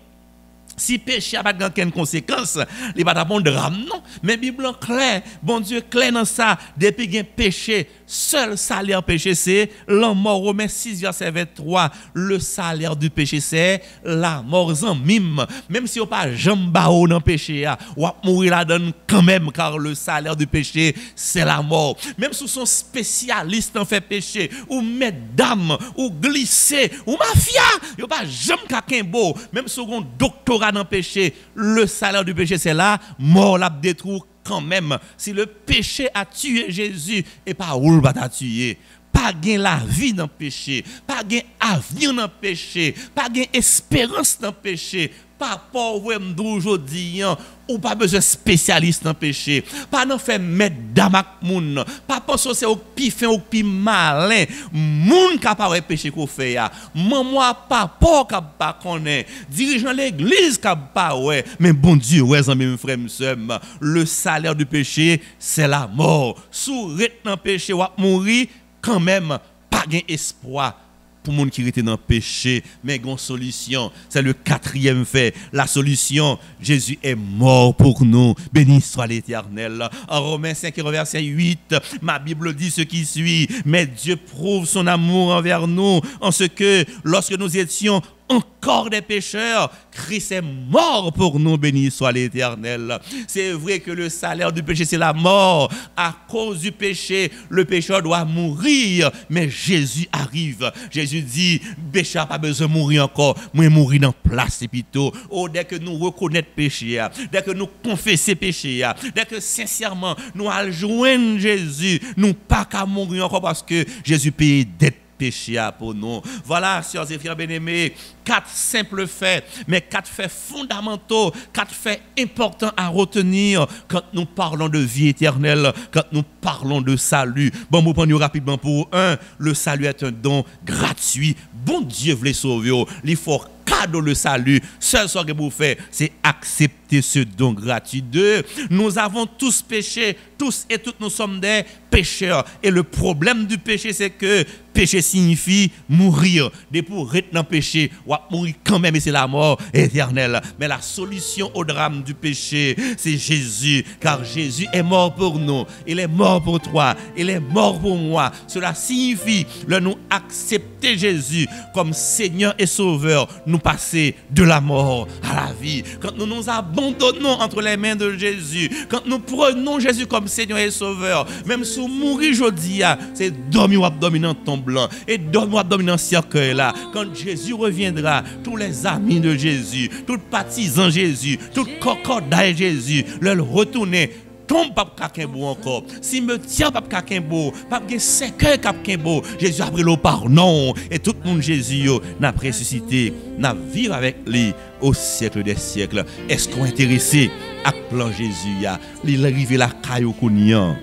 Si péché n'a pas de conséquences, il va pas de drame, non. Mais Bible clair, bon Dieu clair dans ça, depuis qu'il y a péché, seul salaire péché c'est la mort. Romains 6 verset 23, le salaire du péché c'est la mort en mime. Même si on pas jambao dans péché, on va mourir là-dedans quand même, car le salaire du péché c'est la mort. Même si son spécialiste en fait péché, ou mesdames, ou glisser, ou mafia, il pas jamais quelqu'un beau, même si on doctorat dans le péché, le salaire du péché c'est là, mort l'a détruit quand même. Si le péché a tué Jésus, et pas où va t'a tué. Pas gain la vie dans le péché, pas gain avenir dans le péché, pas gain espérance dans le péché. Pas pauvre aujourd'hui, ou pas besoin de spécialiste dans le péché. Pas non fait mettre damak moun. Pas penser c'est au pi fin ou pi malin. Moun capable péché qu'on fait ya. Maman papa cap pas connaît. Dirigeant l'église cap pas ouais. Mais bon Dieu, ouais mes frères sœurs, le salaire du péché, c'est la mort. Sous rete dans péché ou mourir quand même pas gain espoir. Pour les gens qui étaient dans le péché, mais il y a une solution. C'est le quatrième fait. La solution, Jésus est mort pour nous. Béni soit l'Éternel. En Romains 5, verset 8, ma Bible dit ce qui suit. Mais Dieu prouve son amour envers nous en ce que lorsque nous étions encore des pécheurs, Christ est mort pour nous, béni soit l'Éternel. C'est vrai que le salaire du péché, c'est la mort. À cause du péché, le pécheur doit mourir, mais Jésus arrive. Jésus dit, pécheur pas besoin de mourir encore, moi mourir dans place plutôt. Oh, dès que nous reconnaissons péché, dès que nous confessons péché, dès que sincèrement nous allons joindre Jésus, nous pas qu'à mourir encore parce que Jésus paye dette péché pour nous. Voilà, sœurs et frères bien-aimés, 4 simples faits, mais 4 faits fondamentaux, 4 faits importants à retenir quand nous parlons de vie éternelle, quand nous parlons de salut. Bon, nous prenons rapidement pour un, le salut est un don gratuit. Bon Dieu veut les sauver. Il faut cadeau le salut. Seul ce que vous faites, c'est accepter ce don gratuit. 2, nous avons tous péché, tous et toutes nous sommes des pécheurs. Et le problème du péché, c'est que péché signifie mourir. Dès pour être dans le péché, on va mourir quand même et c'est la mort éternelle. Mais la solution au drame du péché, c'est Jésus. Car Jésus est mort pour nous. Il est mort pour toi. Il est mort pour moi. Cela signifie, nous accepter Jésus comme Seigneur et Sauveur, nous passer de la mort à la vie. Quand nous nous abandonnons entre les mains de Jésus, quand nous prenons Jésus comme Seigneur et Sauveur, même si nous mourons aujourd'hui, c'est dormir ou abdominer dans ton blanc et dormir ou abdominer dans ce cercueil là. Quand Jésus reviendra, tous les amis de Jésus, tous les partisans de Jésus, tous les cocodailles de Jésus, leur retourner. Tombe pas kakembo encore. Si me tient pas kakembo, pas gen cercueil kakembo, Jésus a pris le pardon et tout le monde Jésus n'a ressuscité, n'a vivre avec lui au siècle des siècles. Est-ce qu'on est intéressé à plan Jésus ya, il arrive la caillou kounian.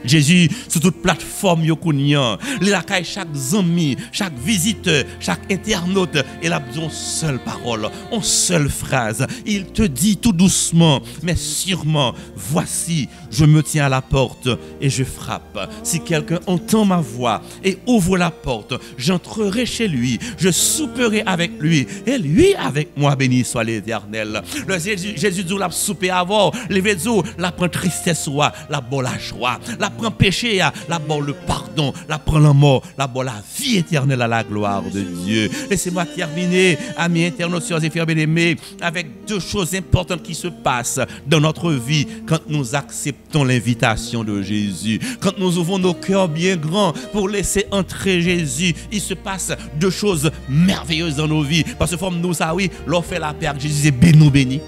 Jésus, sur toute plateforme, yo kounyan, il accueille chaque ami, chaque visiteur, chaque internaute, et il a besoin d'une seule parole, une seule phrase. Il te dit tout doucement, mais sûrement, voici, je me tiens à la porte et je frappe. Si quelqu'un entend ma voix et ouvre la porte, j'entrerai chez lui, je souperai avec lui, et lui avec moi, béni soit l'Éternel. Le Jésus dit, la souper avant, les vézos, la prend tristesse, la bonne la joie, la prend péché, la bonne le pardon, la prend la mort, la bonne la vie éternelle à la gloire de Dieu. Laissez-moi terminer, amis internautes, sœurs et frères bien-aimés, avec deux choses importantes qui se passent dans notre vie quand nous acceptons l'invitation de Jésus. Quand nous ouvrons nos cœurs bien grands pour laisser entrer Jésus, il se passe deux choses merveilleuses dans nos vies. Parce que comme nous, ça oui, l'on fait la paix avec Jésus, c'est béni, béni.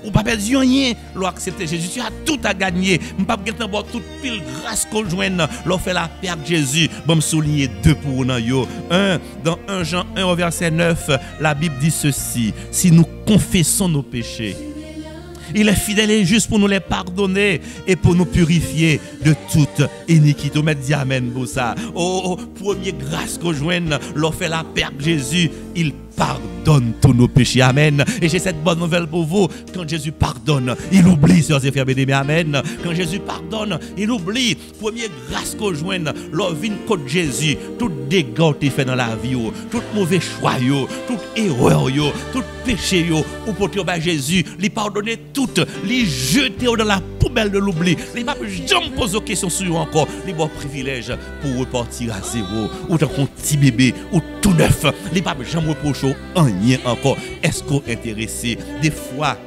Ou pas perdu rien, l'on accepte Jésus, tu as tout à gagner. On pas avoir toute pile grâce qu'on joigne, l'on fait la paix avec Jésus. Bon, me souligner deux pour nous yo. Dans 1 Jean 1 au verset 9, la Bible dit ceci: si nous confessons nos péchés, il est fidèle et juste pour nous les pardonner et pour nous purifier de toute iniquité. On met dit amen pour ça. Première grâce qu'on joigne, l'on fait la paix avec Jésus, il pardonne tous nos péchés. Amen. Et j'ai cette bonne nouvelle pour vous. Quand Jésus pardonne, il oublie, sœurs et frères bien-aimés. Amen. Quand Jésus pardonne, il oublie. Première grâce qu'on joigne, l'on vient contre Jésus. Tout dégât qui fait dans la vie, tout mauvais choix, toute erreur, tout péché, ou pour te Jésus, lui pardonner tout, lui jeter dans la poubelle de l'oubli. Il ne va jamais poser de questions sur lui encore. Il a privilège pour repartir à zéro, ou d'un petit bébé, ou tout neuf. Il ne va jamais reprocher rien encore. Est-ce qu'on est intéressé? Des fois,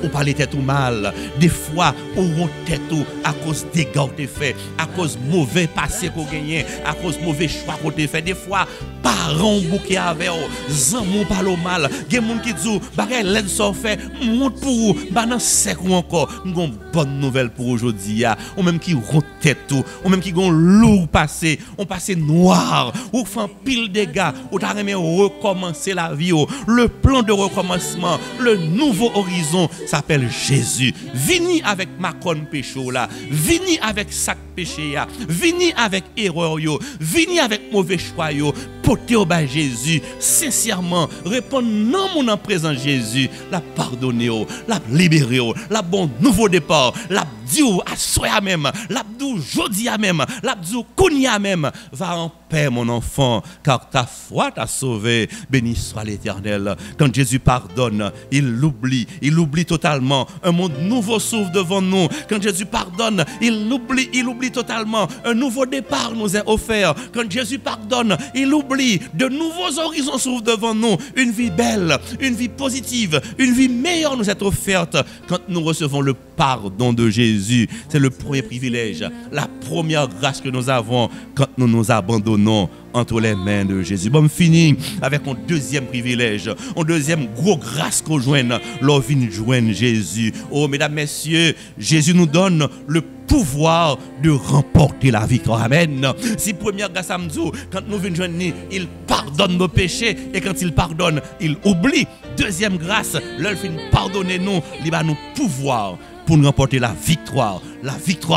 on parle tête ou mal. Des fois, on rend tête ou à cause des gars que tu fait, à cause mauvais passé qu'on gagne, à cause mauvais choix qu'on tu fait. Des fois, parents bouquet avec eux, zamo parle mal. Il y a des gens qui disent, bagay l'aide so fait, monte pour vous, banan sec ou encore. Nous avons une bonne nouvelle pour aujourd'hui. Ou même qui rend tête ou même qui ont lourd passé, on passé noir, ou font pile de dégâts, ou t'as aimé recommencer la vie. Le plan de recommencement, le nouveau horizon s'appelle Jésus. Vini avec macron pécho là, vini avec sac péché là, vini avec erreur yo, vini avec mauvais choix yo, porter au bas Jésus, sincèrement, répondre non mon en présent Jésus, la pardonner, la libérer, la bon nouveau départ, la dit à soi même, la dit jodi à même, la dit kounia même, va en paix mon enfant, car ta foi t'a sauvé, béni soit l'Éternel. Quand Jésus pardonne, il oublie totalement, un monde nouveau s'ouvre devant nous. Quand Jésus pardonne, il oublie totalement, un nouveau départ nous est offert. Quand Jésus pardonne, il oublie, de nouveaux horizons s'ouvrent devant nous, une vie belle, une vie positive, une vie meilleure nous est offerte quand nous recevons le pardon de Jésus. C'est le premier privilège, la première grâce que nous avons quand nous nous abandonnons entre les mains de Jésus. Bon, fini avec un deuxième privilège, un deuxième gros grâce qu'on joigne, l'on vient joindre Jésus. Oh, mesdames, messieurs, Jésus nous donne le pouvoir de remporter la victoire. Amen. Si première grâce à nous, quand nous venons joindre, il pardonne nos péchés, et quand il pardonne, il oublie. Deuxième grâce, l'œil fin pardonner nous, il va nous pouvoir pour nous remporter la victoire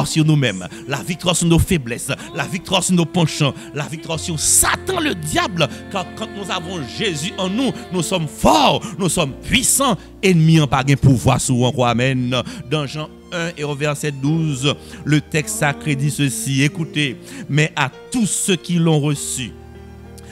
sur nous-mêmes, la victoire sur nos faiblesses, la victoire sur nos penchants, la victoire sur Satan, le diable. Car quand nous avons Jésus en nous, nous sommes forts, nous sommes puissants, ennemis n'ont pas de pouvoir sur nous. Amen. Dans Jean 1 et au verset 12, le texte sacré dit ceci: écoutez, mais à tous ceux qui l'ont reçu,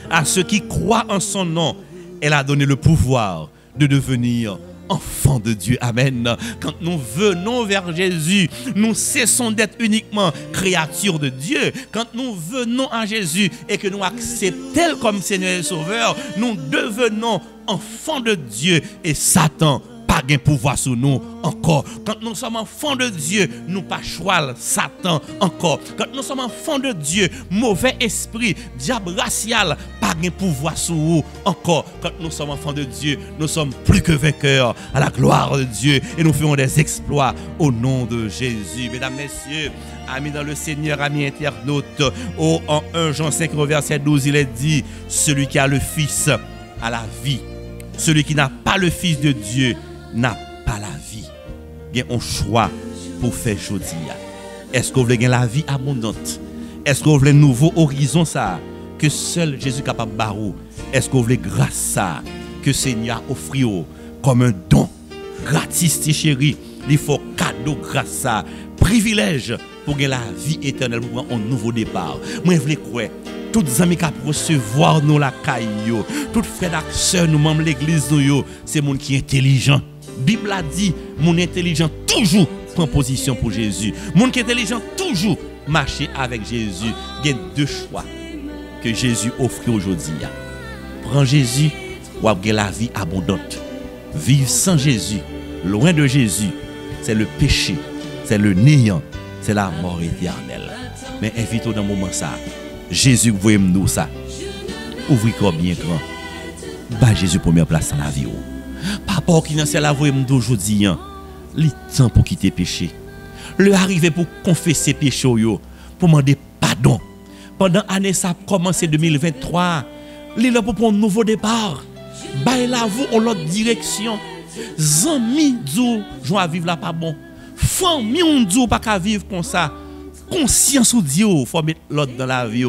à ceux qui croient en son nom, elle a donné le pouvoir de devenir enfants de Dieu. Amen. Quand nous venons vers Jésus, nous cessons d'être uniquement créatures de Dieu. Quand nous venons à Jésus et que nous acceptons comme Seigneur et Sauveur, nous devenons enfants de Dieu, et Satan pas de pouvoir sur nous encore. Quand nous sommes enfants de Dieu, nous pas choisir Satan encore. Quand nous sommes enfants de Dieu, mauvais esprit, diable racial, pas de pouvoir sur nous encore. Quand nous sommes enfants de Dieu, nous sommes plus que vainqueurs à la gloire de Dieu, et nous ferons des exploits au nom de Jésus. Mesdames, messieurs, amis dans le Seigneur, amis internautes, en 1 Jean 5 verset 12, il est dit: celui qui a le Fils a la vie, celui qui n'a pas le Fils de Dieu n'a pas la vie. Il y a un choix pour faire aujourd'hui. Est-ce que vous voulez la vie abondante? Est-ce que vous voulez un nouveau horizon ça que seul Jésus est capable de barrer? Est-ce que vous voulez grâce ça que Seigneur offre comme un don gratis, chéri? Il faut cadeau grâce ça, privilège pour gagner la vie éternelle, pour un nouveau départ. Moi je voulais croire toutes les amis qui recevoir nous la caillou, toutes frères et sœurs nous membres l'église nous c'est monde qui est intelligent. Bible a dit mon intelligent toujours prend position pour Jésus. Mon qui est intelligent toujours marcher avec Jésus. Il y a deux choix que Jésus offre aujourd'hui. Prends Jésus ou avoir la vie abondante. Vivre sans Jésus, loin de Jésus, c'est le péché, c'est le néant, c'est la mort éternelle. Mais invite-nous dans le moment ça. Jésus, vous voyez nous ça. Ouvrez corps bien grand. Bah Jésus première place dans la vie. Papa qui dans la voie d'aujourd'hui, le temps pour quitter péché. Le arrivé pour confesser péché pour demander pardon. Pendant l'année ça a commencé 2023, il est là pour un nouveau départ. Bah là vous en l'autre direction. Zami dou joie vivre là pas bon. Famille on dou pas qu'à vivre comme ça. Conscience ou Dieu, faut mettre l'autre dans la vie.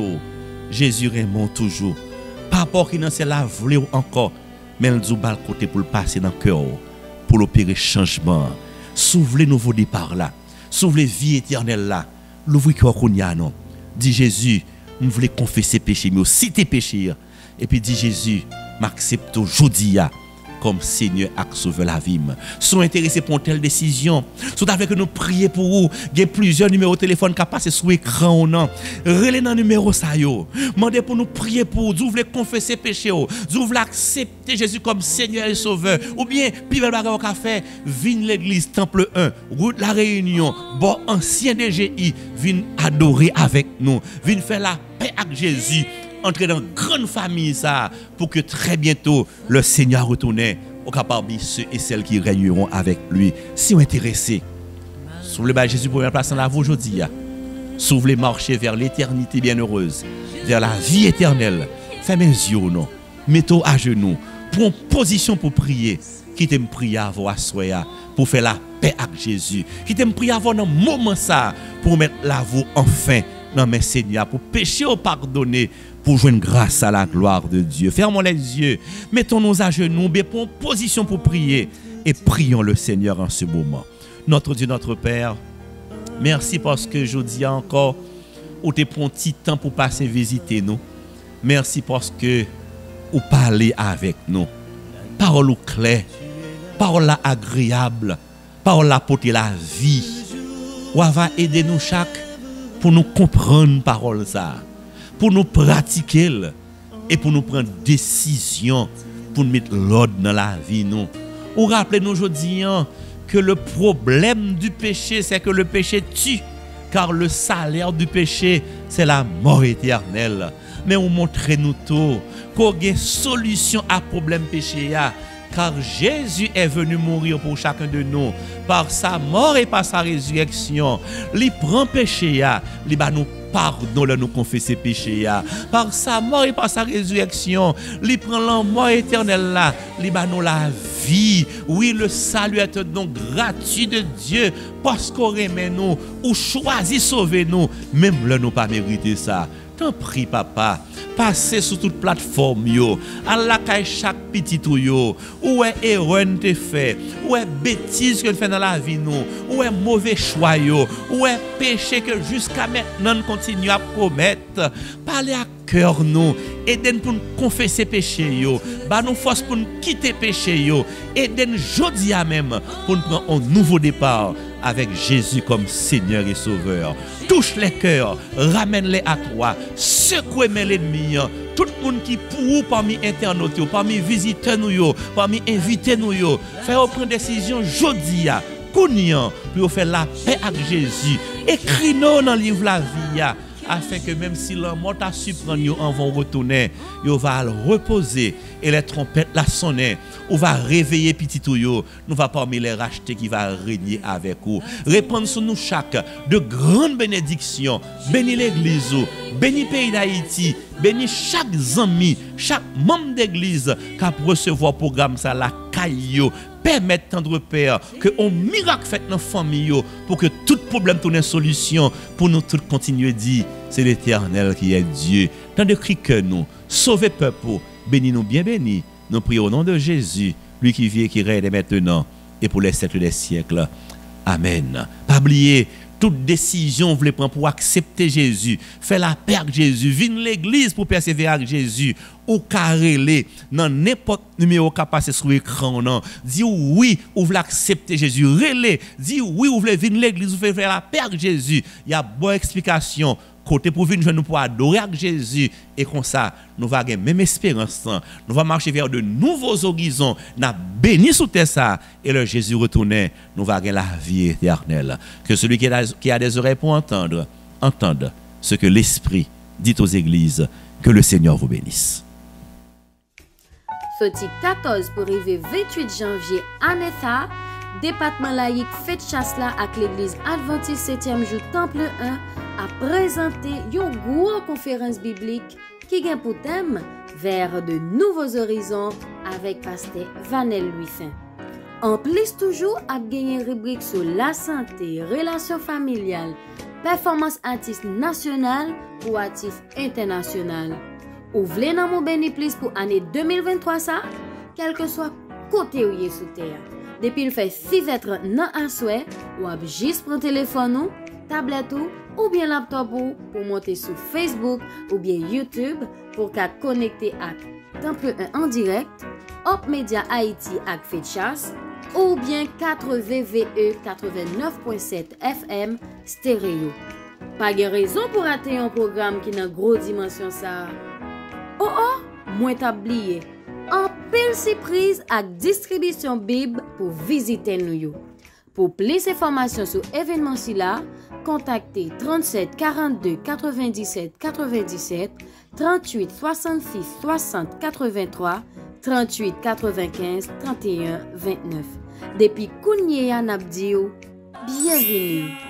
Jésus remonte toujours. Papa qui dans la voulait encore, mais il dit bal côté pour le passer dans le cœur, pour l'opérer changement. S'ouvre le nouveau départ là, s'ouvre la vie éternelle là. L'ouvre cœur qu'on y a non. Dit Jésus, je voulais confesser péché, mais aussi tes péchés. Et puis dit Jésus, m'accepte aujourd'hui comme Seigneur a sauvé la vie. Sont intéressés pour une telle décision. Sont avec nous prier pour vous. Il y a plusieurs numéros de téléphone qui passent sur l'écran ou non. Relez dans le numéro ça yo. Mandez pour nous prier pour vous. Vous voulez confesser péché. Vous voulez accepter Jésus comme Seigneur et Sauveur. Ou bien, puis bel bagage au café, viens l'église Temple 1, route la Réunion, bon ancien DGI, viens adorer avec nous. Viens faire la paix avec Jésus. Entrer dans une grande famille ça pour que très bientôt le Seigneur retourne au capable ceux et celles qui régneront avec lui. Si vous êtes intéressés, si vous voulez Jésus première place dans la vie aujourd'hui, si vous voulez marcher vers l'éternité bienheureuse, vers la vie éternelle, fermez les yeux non, mettez-vous à genoux, prenez position pour prier, quittez me prier avant à soi pour faire la paix avec Jésus, quittez me prier avant dans moment ça pour mettre la vie enfin dans mes Seigneurs, pour pécher ou pardonner, pour joindre grâce à la gloire de Dieu. Fermons les yeux, mettons-nous à genoux, prenons position pour prier et prions le Seigneur en ce moment. Notre Dieu, notre Père, merci parce que je dis encore, où tu prends un petit temps pour passer visiter nous. Merci parce que vous parlez avec nous. Parole claire, parole agréable, parole porter la vie. Ou va aider nous chaque pour nous comprendre parole ça, pour nous pratiquer et pour nous prendre décision pour mettre l'ordre dans la vie nous. Ou rappelez-nous aujourd'hui que le problème du péché c'est que le péché tue, car le salaire du péché c'est la mort éternelle. Mais on montre-nous tout qu'on a une solution à problème péché car Jésus est venu mourir pour chacun de nous par sa mort et par sa résurrection. Il prend péché il va nous pardon nous confesser péché par sa mort et par sa résurrection. Il prend la mort éternelle là, il va nous la vie. Oui, le salut est un don gratuit de Dieu parce qu'on remet nous ou choisit sauver nous même là nous pas mérité ça. T'en prie papa, passez sur toute plateforme yo, à la caille chaque petit tout yo, où est erreur te fait, où est bêtise que fait dans la vie nous, où est mauvais choix yo, où est péché que jusqu'à maintenant nous continuons à commettre. Parlez à cœur nous, aidez-nous pour nous confesser péché yo, bah nous force pour nous quitter péché yo, aidez-nous jodi à même pour nous prendre un nouveau départ avec Jésus comme Seigneur et Sauveur. Touche les cœurs, ramène-les à toi, secoue l'ennemi. Tout le monde qui pour parmi internautes, parmi visiteurs nous, parmi invités nous, faire prendre décision jodi à Kounian pour faire la paix avec Jésus. Écris-nous dans le livre la vie afin que même si la mort a surpris nous en vont retourner, nous va reposer et les trompettes la sonner, on va réveiller petit tout yo, nous va parmi les racheter qui va régner avec vous. Répondre sur nous chaque de grandes bénédictions, bénis l'église, bénis pays d'Haïti, bénis chaque ami, chaque membre d'église qui a recevoir programme ça la caillou. Permettre, tendre Père, que un miracle fait dans la famille pour que tout problème tourne en solution, pour nous tous continuer à dire, c'est l'Éternel qui est Dieu. Dans le cri que nous, sauvez peuple, bénis-nous bien bénis. Nous prions au nom de Jésus, lui qui vit et qui règne maintenant et pour les siècles des siècles. Amen. Pas oublier, toute décision vous voulez prendre pour accepter Jésus, faire la paix avec Jésus, venir l'église pour persévérer avec Jésus, ou carrelé dans n'importe numéro qui passe sur l'écran, dis oui, vous voulez accepter Jésus, relais, dis oui, vous voulez venir l'église, vous voulez faire la paix avec Jésus. Il y a bonne explication. Côté pour venir nous pour adorer avec Jésus et comme ça nous va avoir même espérance, nous va marcher vers de nouveaux horizons, n'a béni sous terre ça et le Jésus retourné, nous va avoir la vie éternelle. Que celui qui a des oreilles pour entendre, entende ce que l'Esprit dit aux églises. Que le Seigneur vous bénisse. Sorti 14 pour arriver 28 janvier à Netha, département laïque fait chasse là avec l'église Adventiste 7e jour Temple 1 a présenté une grosse conférence biblique qui a pour thème vers de nouveaux horizons avec pasteur Vanel Louis-Fin. En plus toujours a gagné une rubrique sur la santé, relations familiales, performance artiste nationale ou artiste international. Ou voulez nan mon béni plus pour année 2023 ça, quel que soit côté où y est sous terre. Depuis le fait 6h30 nan un souhait, ou ab juste prendre téléphone ou, tablette ou bien laptop ou pour monter sur Facebook ou bien YouTube pour qu'à connecter à Temple 1 en direct, Hop Media Haïti ak Fait Chasse ou bien 4VVE 89.7 FM stéréo. Pas de raison pour rater un programme qui n'a gros dimension ça. Moins tablier. En pile surprise avec distribution Bible pour visiter nous. Pour plus d'informations sur l'événement là, contactez 37 42 97 97 38 66 60 83 38 95 31 29. Depuis Kounye Yanabdio, bienvenue.